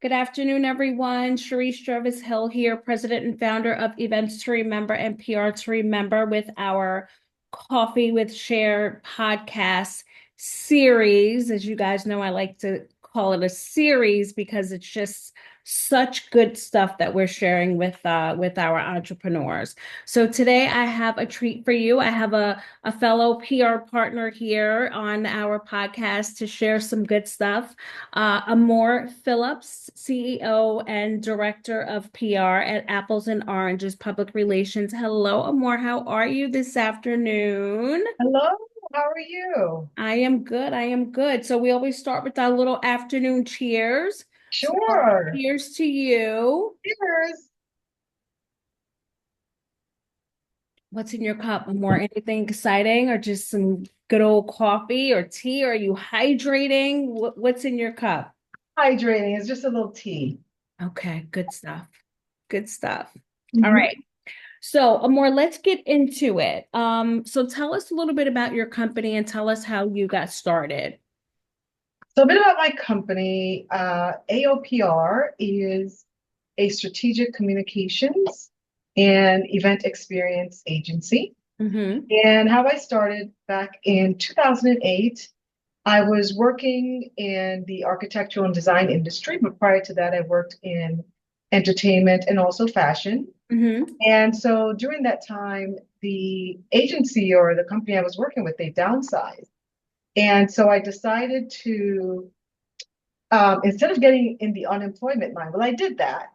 Good afternoon, everyone. Sharice Jervis Hill here, president and founder of Events to Remember and PR to Remember with our Coffee with Cher podcast series. As you guys know, I like to call it a series because it's just such good stuff that we're sharing with our entrepreneurs. So today I have a treat for you. I have a fellow PR partner here on our podcast to share some good stuff. Amore Phillips, CEO and Director of PR at Apples and Oranges Public Relations. Hello, Amore. How are you this afternoon? Hello, how are you? I am good. I am good. So we always start with our little afternoon cheers. So Sure. cheers to you. Cheers. What's in your cup, Amore? Anything exciting or just some good old coffee or tea? Are you hydrating? What's in your cup? Hydrating is just a little tea. Okay, good stuff. Good stuff. All Mhm. right. So, Amor, let's get into it. So tell us a little bit about your company and tell us how you got started. So a bit about my company. AOPR is a strategic communications and event experience agency. Mm-hmm. And how I started back in 2008, I was working in the architectural and design industry, but prior to that, I worked in entertainment and also fashion. Mm-hmm. And so during that time, the agency or the company I was working with, they downsized. And so I decided to, instead of getting in the unemployment line, well, I did that,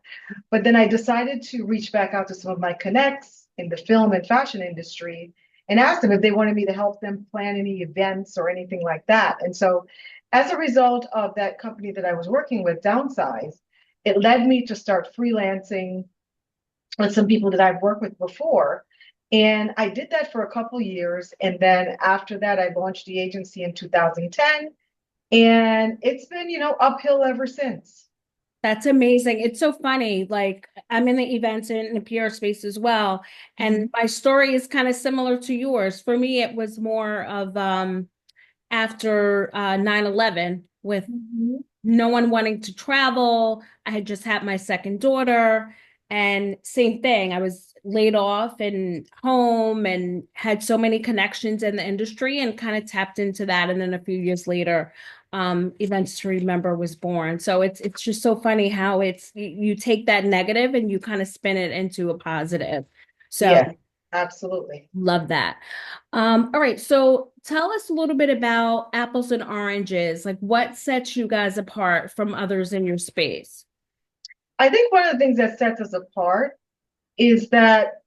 but then I decided to reach back out to some of my connects in the film and fashion industry and ask them if they wanted me to help them plan any events or anything like that. And so as a result of that company that I was working with downsize, it led me to start freelancing with some people that I've worked with before. And I did that for a couple years. And then after that, I launched the agency in 2010. And it's been, uphill ever since. That's amazing. It's so funny. Like I'm in the events and the PR space as well. And Mhm. my story is kind of similar to yours. For me, it was more of after 9/11 with Mhm. no one wanting to travel. I had just had my second daughter, and same thing. I was laid off and home and had so many connections in the industry and kind of tapped into that. And then a few years later, Events to Remember was born. So it's just so funny how you take that negative and you kind of spin it into a positive. So Yes, absolutely. love that. All right, so tell us a little bit about apples and oranges. Like what sets you guys apart from others in your space? I think one of the things that sets us apart is that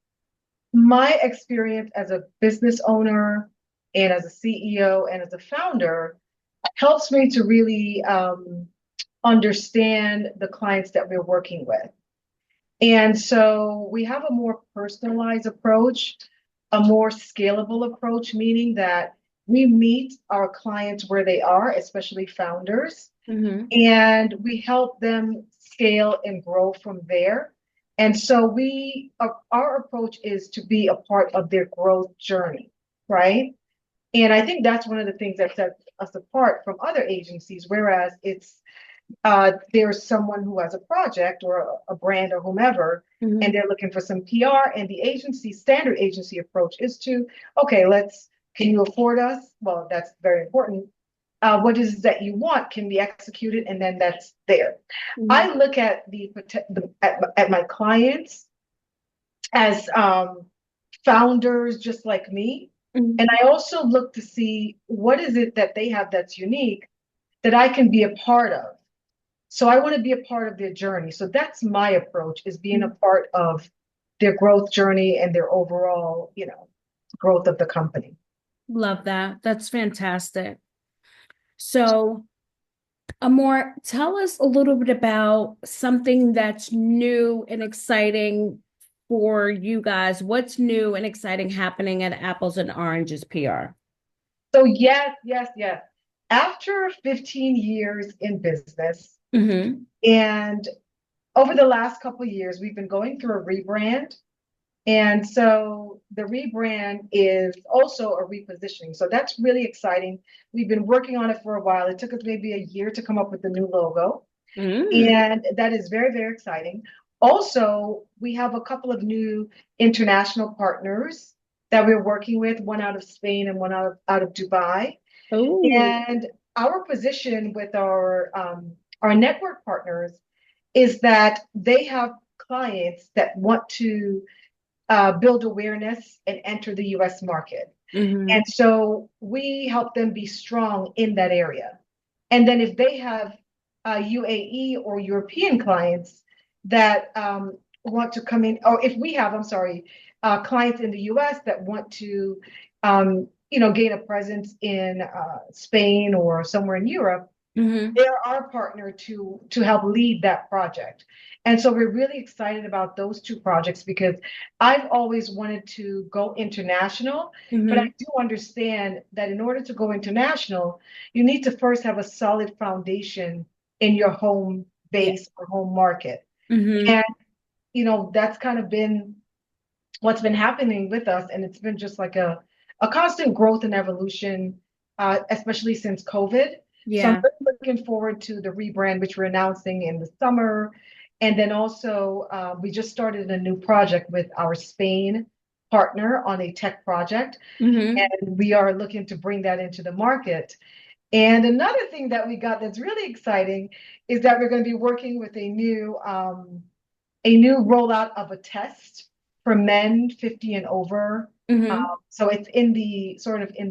my experience as a business owner and as a CEO and as a founder helps me to really understand the clients that we're working with. And so we have a more personalized approach, a more scalable approach, meaning that we meet our clients where they are, especially founders, Mm-hmm. and we help them scale and grow from there. And so our approach is to be a part of their growth journey, right? And I think that's one of the things that sets us apart from other agencies, whereas there's someone who has a project or a brand or whomever, and Mm-hmm. they're looking for some PR, and the agency standard agency approach is to, okay, can you afford us? Well, that's very important. What is it that you want can be executed, and then that's there. Mm-hmm. I look at at my clients as founders just like me, and Mm-hmm. I also look to see what is it that they have that's unique that I can be a part of. So I want to be a part of their journey. So that's my approach, is being a part of their growth journey and their overall, growth of the company. Love that. That's fantastic. So, Amor, tell us a little bit about something that's new and exciting for you guys. What's new and exciting happening at Apples and Oranges PR? So yes, yes, yes. After 15 years in business, Mm-hmm. and over the last couple of years, we've been going through a rebrand. And so the rebrand is also a repositioning. So that's really exciting. We've been working on it for a while. It took us maybe a year to come up with the new logo. Mm. And that is very, very exciting. Also, we have a couple of new international partners that we're working with, one out of Spain and one out of Dubai. Oh. And our position with our network partners is that they have clients that want to build awareness and enter the US market. Hmm. And so we help them be strong in that area. And then if they have UAE or European clients that want to come in, or if we have, I'm sorry, clients in the US that want to, gain a presence in Spain or somewhere in Europe, Hmm. they're our partner to help lead that project. And so we're really excited about those two projects because I've always wanted to go international, but I Hmm. do understand that in order to go international, you need to first have a solid foundation in your home Yeah. base or home market. Hmm. And that's kind of been what's been happening with us, and it's been just like a constant growth and evolution, especially since COVID. So I'm Yeah. really looking forward to the rebrand, which we're announcing in the summer. And then also, we just started a new project with our Spain partner on a tech project, Hmm. and we are looking to bring that into the market. And another thing that we got that's really exciting is that we're going to be working with a new rollout of a test for men 50 and over. Hmm. So it's in the sort of in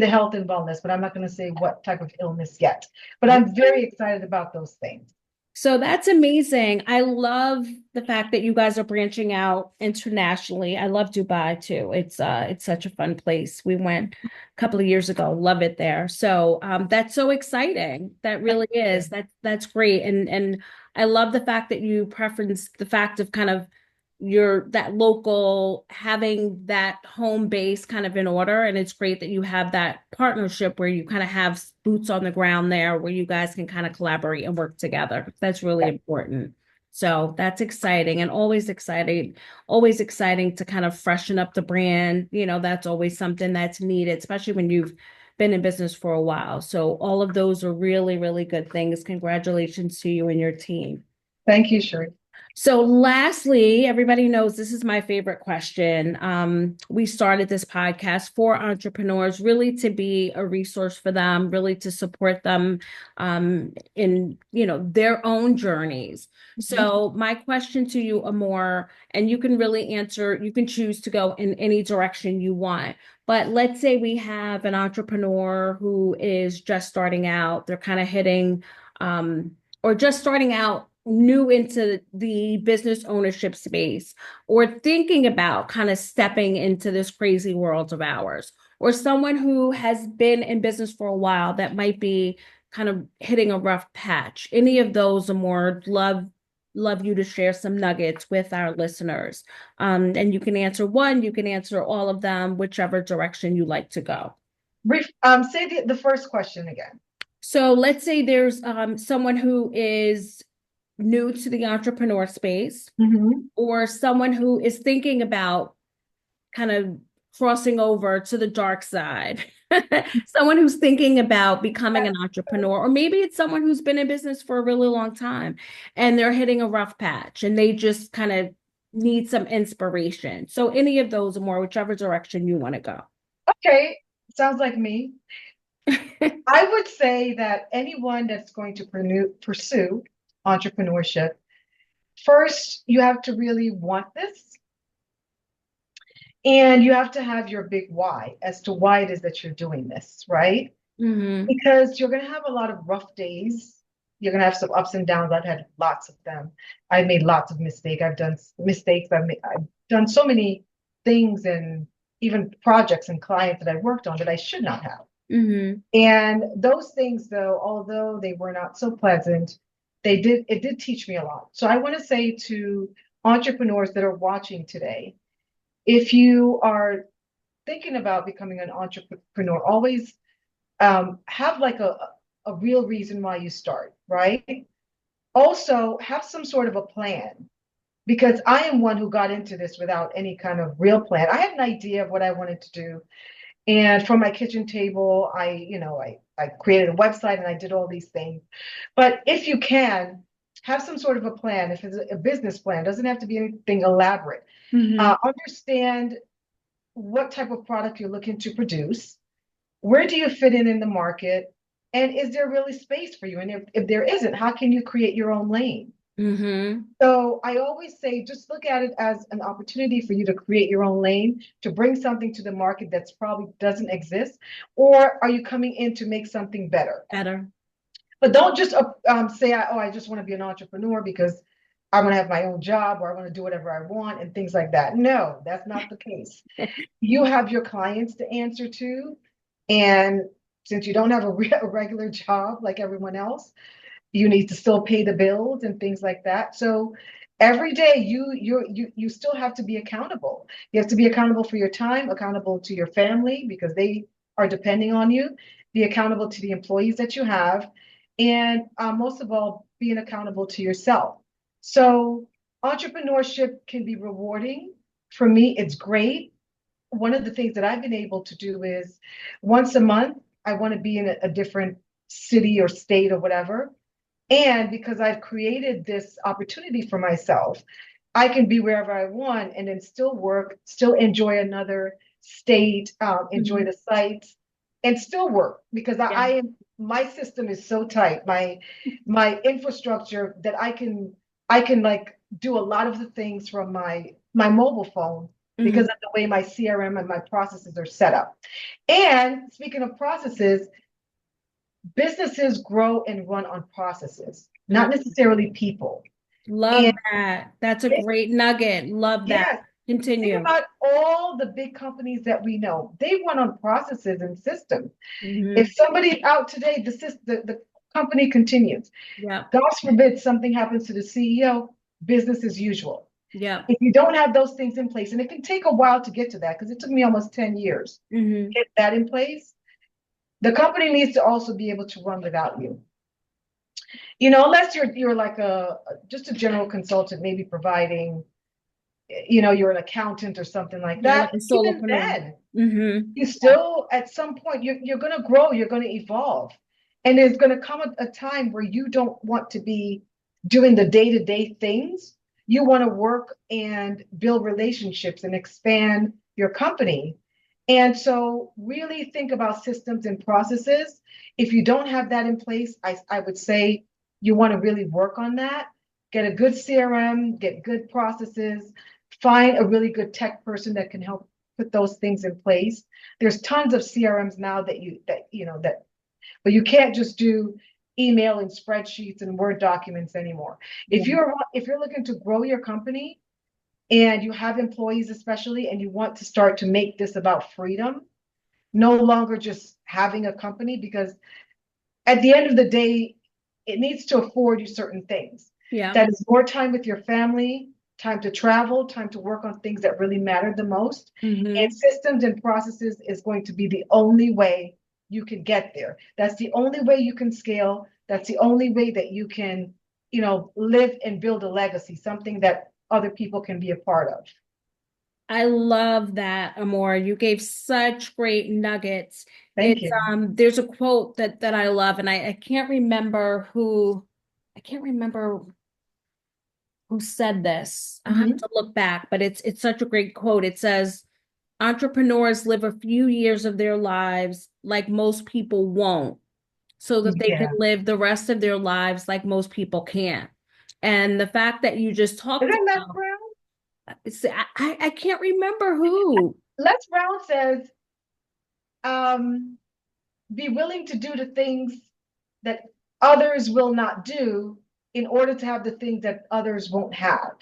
the health and wellness, but I'm not going to say what type of illness yet. But I'm very excited about those things. So that's amazing. I love the fact that you guys are branching out internationally. I love Dubai too. It's such a fun place. We went a couple of years ago. Love it there. So that's so exciting. That really is. That's great. And I love the fact that you preference the fact of kind of your that local having that home base kind of in order. And it's great that you have that partnership where you kind of have boots on the ground there where you guys can kind of collaborate and work together. That's really important. So that's exciting and always exciting to kind of freshen up the brand. That's always something that's needed, especially when you've been in business for a while. So all of those are really, really good things. Congratulations to you and your team. Thank you, Sheree. So, lastly, everybody knows this is my favorite question. We started this podcast for entrepreneurs, really to be a resource for them, really to support them in their own journeys. Mhm. So, my question to you, Amore, and you can really answer. You can choose to go in any direction you want. But let's say we have an entrepreneur who is just starting out. They're kind of hitting. Or just starting out new into the business ownership space or thinking about kind of stepping into this crazy world of ours, or someone who has been in business for a while that might be kind of hitting a rough patch. Any of those are more love you to share some nuggets with our listeners. And you can answer one, you can answer all of them, whichever direction you like to go. Say the first question again. So let's say there's someone who is new to the entrepreneur space Mhm. or someone who is thinking about kind of crossing over to the dark side. Someone who's thinking about becoming an entrepreneur, or maybe it's someone who's been in business for a really long time and they're hitting a rough patch and they just kind of need some inspiration. So any of those or more, whichever direction you want to go. Okay, sounds like me. I would say that anyone that's going to pursue entrepreneurship, first, you have to really want this, and you have to have your big why as to why it is that you're doing this, right? Hmm. Because you're going to have a lot of rough days. You're going to have some ups and downs. I've had lots of them. I've made lots of mistakes. I've done mistakes. I've done so many things and even projects and clients that I worked on that I should not have. Hmm. And those things, though, although they were not so pleasant, it did teach me a lot. So I want to say to entrepreneurs that are watching today, if you are thinking about becoming an entrepreneur, always have like a real reason why you start, right? Also, have some sort of a plan because I am one who got into this without any kind of real plan. I had an idea of what I wanted to do, And from my kitchen table, I created a website and I did all these things. But if you can, have some sort of a plan. If it's a business plan, doesn't have to be anything elaborate. Hmm. Understand what type of product you're looking to produce. Where do you fit in the market? And is there really space for you? And if there isn't, how can you create your own lane? Hmm. So I always say, just look at it as an opportunity for you to create your own lane, to bring something to the market that's probably doesn't exist, or are you coming in to make something better? Better. But don't just say, oh, I just want to be an entrepreneur because I want to have my own job or I want to do whatever I want and things like that. No, that's not the case. You have your clients to answer to, and since you don't have a regular job like everyone else, you need to still pay the bills and things like that. So every day you still have to be accountable. You have to be accountable for your time, accountable to your family because they are depending on you, be accountable to the employees that you have, and most of all, being accountable to yourself. So entrepreneurship can be rewarding. For me, it's great. One of the things that I've been able to do is once a month, I want to be in a different city or state or whatever. And because I've created this opportunity for myself, I can be wherever I want and then still work, still enjoy another state, enjoy Hmm. the sights, and still work because Yeah. I am my system is so tight, my infrastructure that I can like do a lot of the things from my mobile phone because Hmm. of the way my CRM and my processes are set up. And speaking of processes, businesses grow and run on processes, not necessarily people. Love And that. That's a think, great nugget. Love that. yes, think Continue. about all the big companies that we know. They run on processes and systems. If Hmm. somebody's out today, the company continues. Yep. God forbid something happens to the CEO, business as usual. Yep. If you don't have those things in place, and it can take a while to get to that, because it took me almost 10 years Hmm. to get that in place, the company needs to also be able to run without you. Unless you're like a just a general consultant, maybe providing, you're an accountant or something like Yeah, like that. a Even solopreneur. then, Hmm. you still at some point you're going to grow, you're going to evolve, and there's going to come a time where you don't want to be doing the day-to-day things. You want to work and build relationships and expand your company. And so really think about systems and processes. If you don't have that in place, I would say you want to really work on that. Get a good CRM, get good processes, find a really good tech person that can help put those things in place. There's tons of CRMs now but you can't just do email and spreadsheets and Word documents anymore. Yeah. If you're looking to grow your company and you have employees especially and you want to start to make this about freedom, no longer just having a company, because at the end of the day, it needs to afford you certain things. Yeah. That is more time with your family, time to travel, time to work on things that really matter the most. And Hmm. systems and processes is going to be the only way you can get there. That's the only way you can scale. That's the only way that you can, live and build a legacy, something that other people can be a part of. I love that, Amore. You gave such great nuggets. Thank It's you. there's a quote that I love, and I can't remember who said this. I'll have Mhm. to look back, but it's such a great quote. It says, entrepreneurs live a few years of their lives like most people won't, so that they can Yeah. live the rest of their lives like most people can't. And the fact that you just Is talked that Les about, Brown? I can't remember who. Les Brown says, um, be willing to do the things that others will not do in order to have the things that others won't have.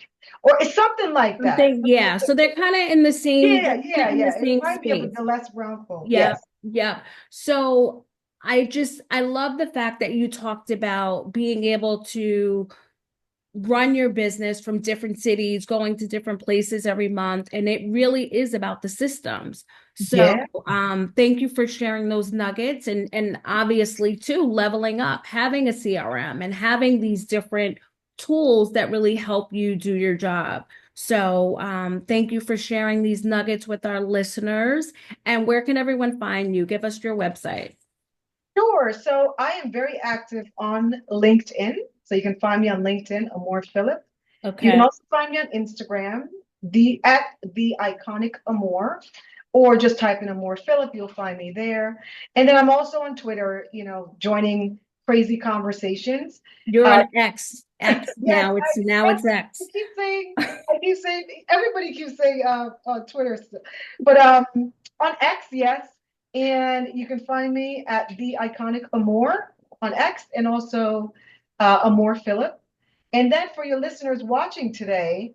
Or it's something like that. Something, yeah. So they're kind of in the same, Yeah, yeah, fit in the yeah. It same reminds me of space. the Les Brown quote. Yep, Yes. yep. So I love the fact that you talked about being able to run your business from different cities, going to different places every month. And it really is about the systems. So Yeah. thank you for sharing those nuggets, and obviously too, leveling up, having a CRM and having these different tools that really help you do your job. So thank you for sharing these nuggets with our listeners. And where can everyone find you? Give us your website. Sure. So I am very active on LinkedIn. So you can find me on LinkedIn, Amore Philip. You can Okay. also find me on Instagram, the iconic Amore, or just type in Amore Philip, you'll find me there. And then I'm also on Twitter, joining crazy conversations. You're Uh, on X. X yes, now. It's I X. keep saying, everybody keeps saying on Twitter, but on X, yes. And you can find me at the iconic Amore on X, and also Amore Philip. And then for your listeners watching today,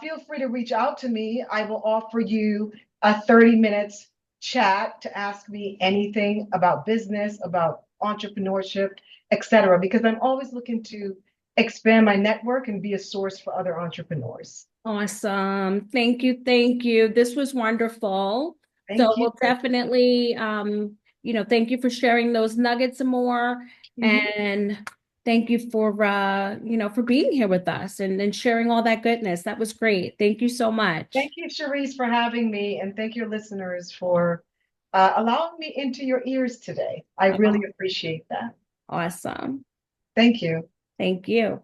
feel free to reach out to me. I will offer you a 30 minutes chat to ask me anything about business, about entrepreneurship, etc. Because I'm always looking to expand my network and be a source for other entrepreneurs. Awesome. Thank you. Thank you. This was wonderful. So Thank you. we'll definitely, thank you for sharing those nuggets and more. Mhm. And thank you for, for being here with us and sharing all that goodness. That was great. Thank you so Thank much. you, Cherise, for having me, and thank your listeners for allowing me into your ears today. I really Oh, appreciate that. awesome. Thank you. Thank you.